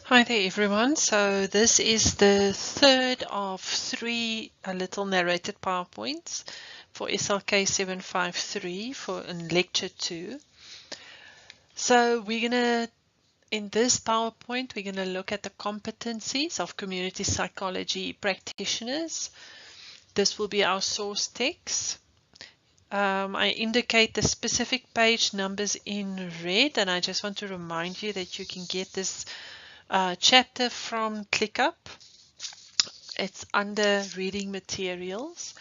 Hi there everyone. So this is the third of three little narrated PowerPoints for SLK753 for in lecture 2. So in this PowerPoint, we're gonna look at the competencies of community psychology practitioners. This will be our source text. I indicate the specific page numbers in red, and I just want to remind you that you can get this chapter from ClickUp. It's under reading materials,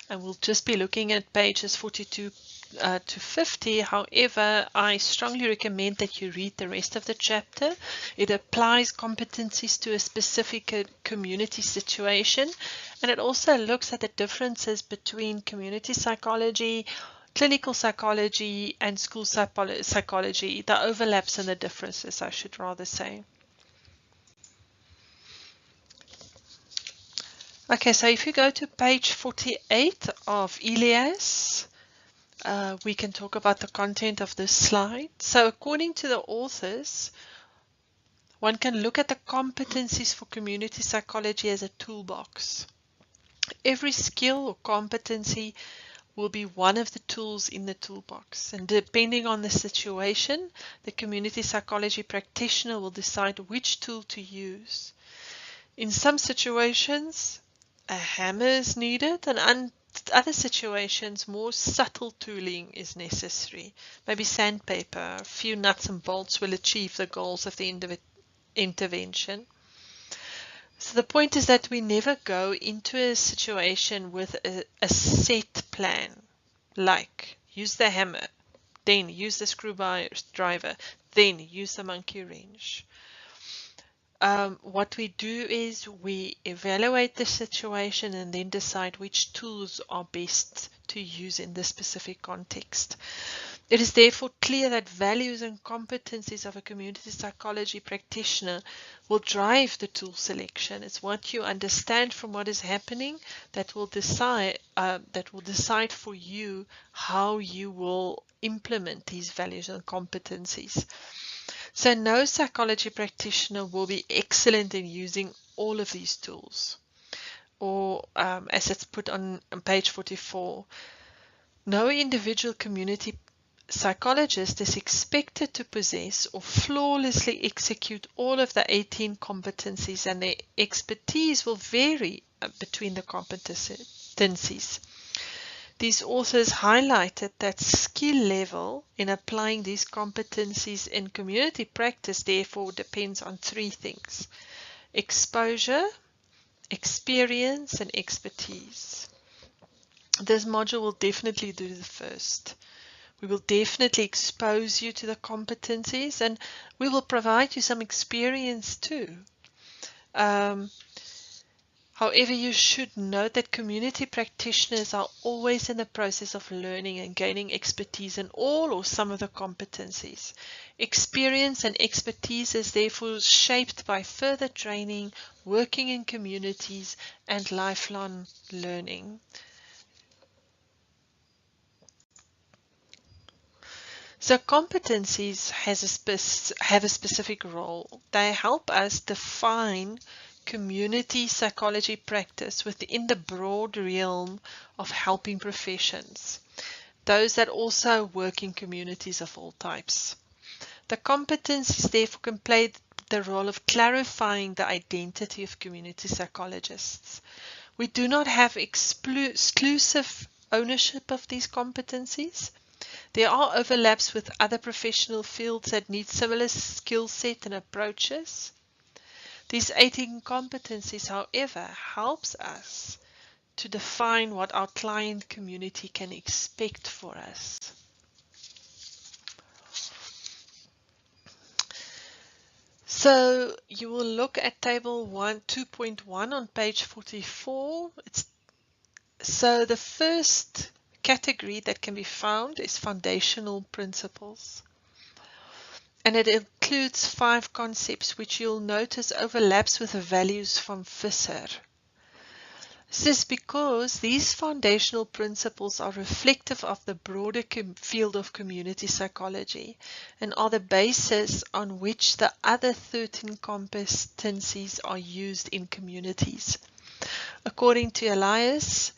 and we'll just be looking at pages 42 to 50. However, I strongly recommend that you read the rest of the chapter. It applies competencies to a specific community situation, and it also looks at the differences between community psychology, clinical psychology, and school psychology, the overlaps and the differences, I should rather say. Okay, so if you go to page 48 of Elias, we can talk about the content of this slide. So according to the authors, one can look at the competencies for community psychology as a toolbox. Every skill or competency will be one of the tools in the toolbox, and depending on the situation, the community psychology practitioner will decide which tool to use. In some situations, a hammer is needed, and in other situations, more subtle tooling is necessary. Maybe sandpaper, a few nuts and bolts will achieve the goals of the intervention. So the point is that we never go into a situation with a set plan, like use the hammer, then use the screwdriver, then use the monkey wrench. What we do is we evaluate the situation and then decide which tools are best to use in this specific context. It is therefore clear that values and competencies of a community psychology practitioner will drive the tool selection. It's what you understand from what is happening that will decide for you how you will implement these values and competencies. So no psychology practitioner will be excellent in using all of these tools. Or as it's put on page 44, no individual community psychologist is expected to possess or flawlessly execute all of the 18 competencies, and their expertise will vary between the competencies. These authors highlighted that skill level in applying these competencies in community practice therefore depends on three things: exposure, experience, and expertise. This module will definitely do the first. We will definitely expose you to the competencies, and we will provide you some experience too. However, you should note that community practitioners are always in the process of learning and gaining expertise in all or some of the competencies. Experience and expertise is therefore shaped by further training, working in communities, and lifelong learning. So competencies have a specific role. They help us define community psychology practice within the broad realm of helping professions, those that also work in communities of all types. The competencies therefore can play the role of clarifying the identity of community psychologists. We do not have exclusive ownership of these competencies. There are overlaps with other professional fields that need similar skill set and approaches. These 18 competencies, however, helps us to define what our client community can expect for us. So you will look at table 2.1 on page 44. So the first category that can be found is foundational principles. And it includes 5 concepts which you'll notice overlaps with the values from Visser. This is because these foundational principles are reflective of the broader field of community psychology and are the basis on which the other 13 competencies are used in communities. According to Elias,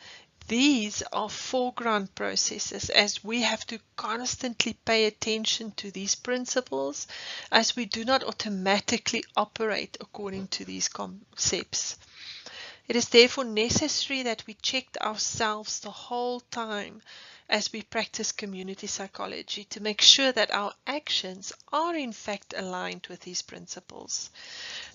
these are foreground processes as we have to constantly pay attention to these principles as we do not automatically operate according to these concepts. It is therefore necessary that we check ourselves the whole time as we practice community psychology to make sure that our actions are in fact aligned with these principles.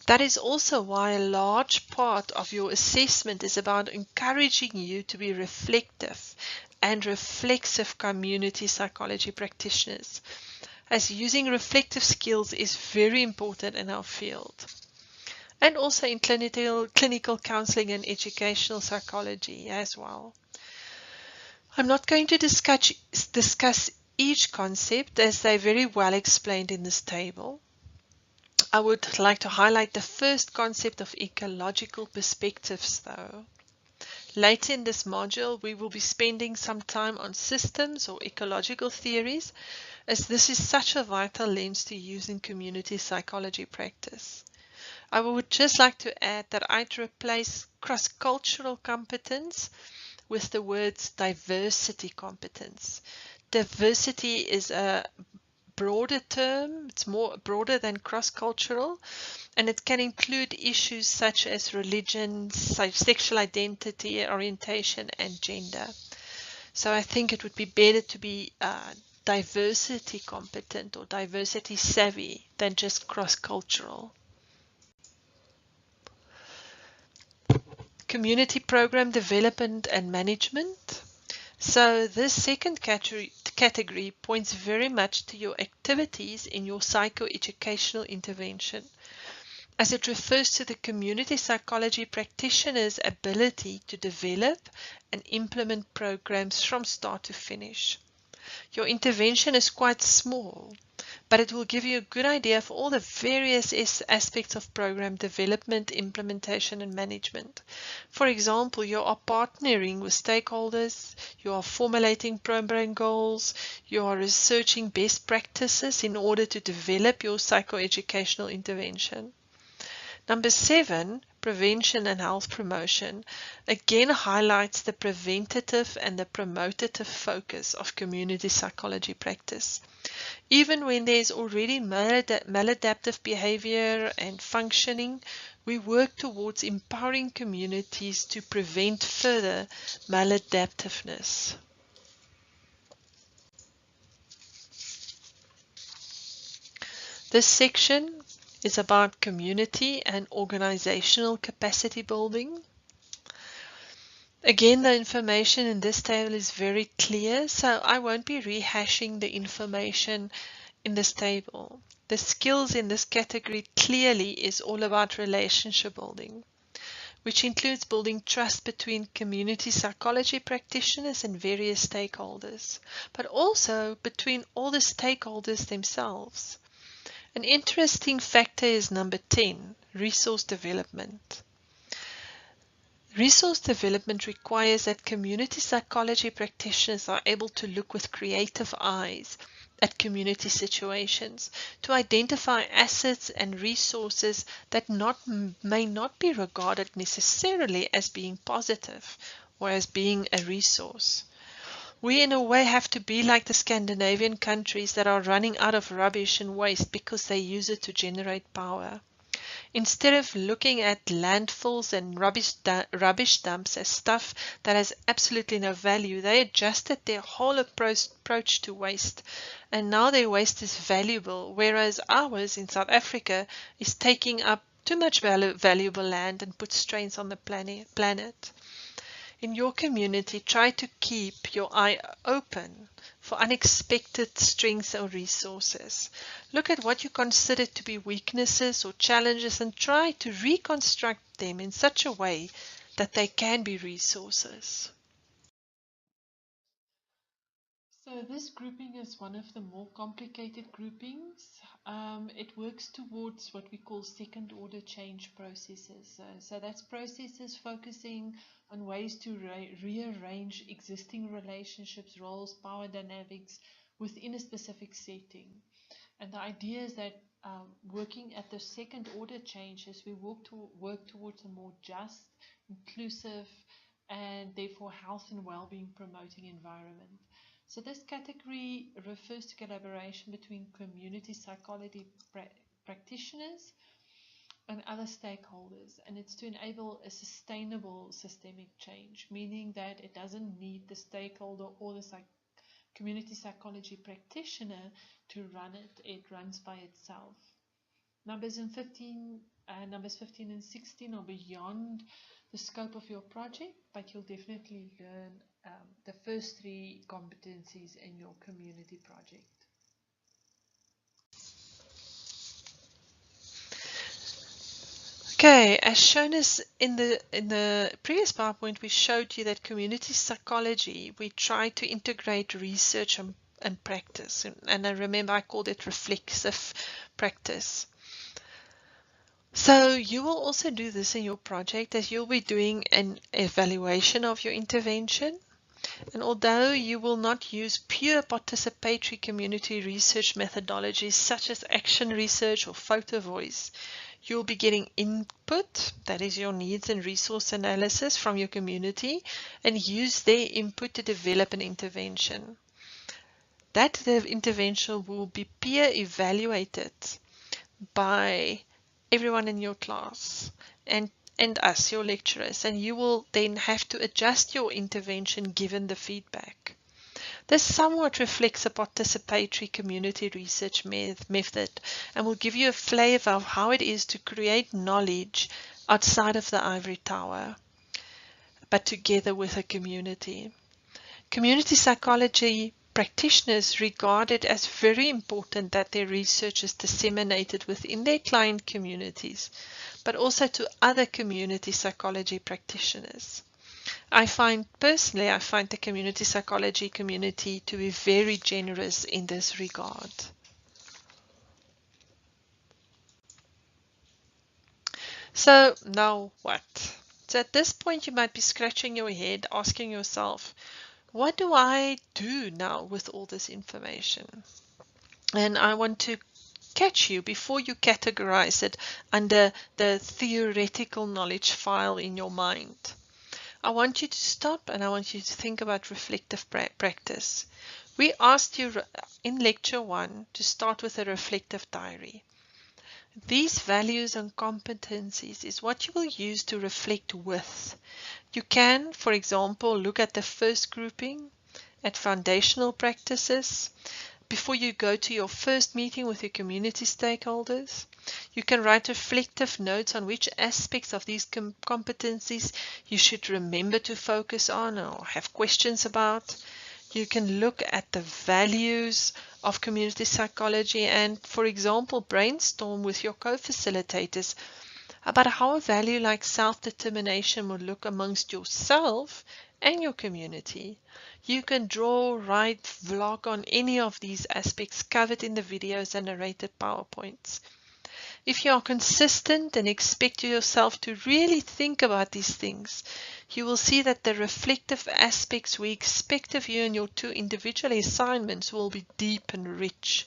That is also why a large part of your assessment is about encouraging you to be reflective and reflexive community psychology practitioners, as using reflective skills is very important in our field. And also in clinical counseling and educational psychology as well. I'm not going to discuss each concept as they're very well explained in this table. I would like to highlight the first concept of ecological perspectives though. Later in this module, we will be spending some time on systems or ecological theories, as this is such a vital lens to use in community psychology practice. I would just like to add that I'd replace cross-cultural competence with the words diversity competence. Diversity is a broader term, it's more broader than cross-cultural, and it can include issues such as religion, sexual identity, orientation, and gender. So I think it would be better to be diversity competent or diversity savvy than just cross-cultural. Community program development and management. So this second category points very much to your activities in your psychoeducational intervention, as it refers to the community psychology practitioner's ability to develop and implement programs from start to finish. Your intervention is quite small, but it will give you a good idea of all the various aspects of program development, implementation, and management. For example, you are partnering with stakeholders, you are formulating program goals, you are researching best practices in order to develop your psychoeducational intervention. Number 7, prevention and health promotion, again highlights the preventative and the promotative focus of community psychology practice. Even when there is already maladaptive behavior and functioning, we work towards empowering communities to prevent further maladaptiveness. This section is about community and organizational capacity building. Again, the information in this table is very clear, so I won't be rehashing the information in this table. The skills in this category clearly is all about relationship building, which includes building trust between community psychology practitioners and various stakeholders, but also between all the stakeholders themselves. An interesting factor is number 10, resource development. Resource development requires that community psychology practitioners are able to look with creative eyes at community situations to identify assets and resources that may not be regarded necessarily as being positive or as being a resource. We in a way have to be like the Scandinavian countries that are running out of rubbish and waste because they use it to generate power. Instead of looking at landfills and rubbish dumps as stuff that has absolutely no value, they adjusted their whole approach to waste. And now their waste is valuable, whereas ours in South Africa is taking up too much valuable land and puts strains on the planet. In your community, try to keep your eye open for unexpected strengths or resources. Look at what you consider to be weaknesses or challenges and try to reconstruct them in such a way that they can be resources. So this grouping is one of the more complicated groupings. It works towards what we call second order change processes. So that's processes focusing on ways to rearrange existing relationships, roles, power dynamics within a specific setting. And the idea is that working at the second order changes, we work towards a more just, inclusive, and therefore health and well-being promoting environment. So this category refers to collaboration between community psychology practitioners and other stakeholders, and it's to enable a sustainable systemic change, meaning that it doesn't need the stakeholder or the community psychology practitioner to run it. It runs by itself. Numbers 15 and 16 are beyond the scope of your project, but you'll definitely learn the first 3 competencies in your community project. Okay, as shown as in the previous PowerPoint, we showed you that community psychology, we try to integrate research and practice. And I remember I called it reflexive practice. So you will also do this in your project, as you'll be doing an evaluation of your intervention. And although you will not use pure participatory community research methodologies such as action research or photo voice, you'll be getting input, that is your needs and resource analysis from your community, and use their input to develop an intervention. That intervention will be peer evaluated by everyone in your class and us, your lecturers, and you will then have to adjust your intervention given the feedback. This somewhat reflects a participatory community research method and will give you a flavor of how it is to create knowledge outside of the ivory tower, but together with a community. Community psychology practitioners regard it as very important that their research is disseminated within their client communities, but also to other community psychology practitioners. I find the community psychology community to be very generous in this regard. So now what? So at this point you might be scratching your head, asking yourself, what do I do now with all this information? And I want to catch you before you categorize it under the theoretical knowledge file in your mind. I want you to stop and I want you to think about reflective practice. We asked you in lecture 1 to start with a reflective diary. These values and competencies is what you will use to reflect with. You can, for example, look at the first grouping, at foundational practices, before you go to your first meeting with your community stakeholders. You can write reflective notes on which aspects of these competencies you should remember to focus on or have questions about. You can look at the values of community psychology and, for example, brainstorm with your co-facilitators about how a value like self-determination would look amongst yourself and your community. You can draw, write, vlog on any of these aspects covered in the videos and narrated PowerPoints. If you are consistent and expect yourself to really think about these things, you will see that the reflective aspects we expect of you in your 2 individual assignments will be deep and rich.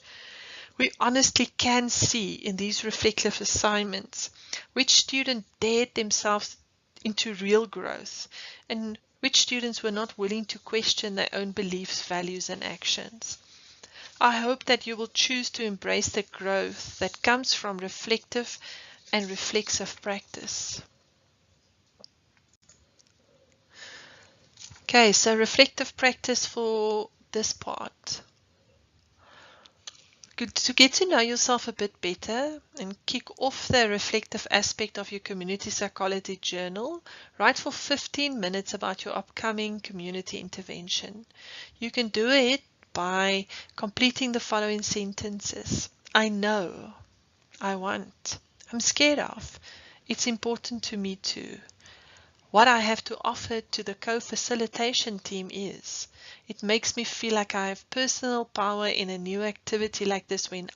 We honestly can see in these reflective assignments which student dared themselves into real growth and which students were not willing to question their own beliefs, values, and actions. I hope that you will choose to embrace the growth that comes from reflective and reflexive practice. Okay, so reflective practice for this part. Good to get to know yourself a bit better and kick off the reflective aspect of your community psychology journal. Write for 15 minutes about your upcoming community intervention. You can do it by completing the following sentences. I know, I want, I'm scared of, it's important to me too. What I have to offer to the co-facilitation team is, it makes me feel like I have personal power in a new activity like this when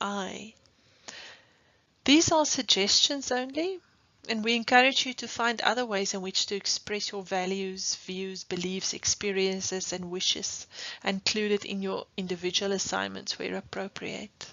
These are suggestions only, and we encourage you to find other ways in which to express your values, views, beliefs, experiences, and wishes, and include it in your individual assignments where appropriate.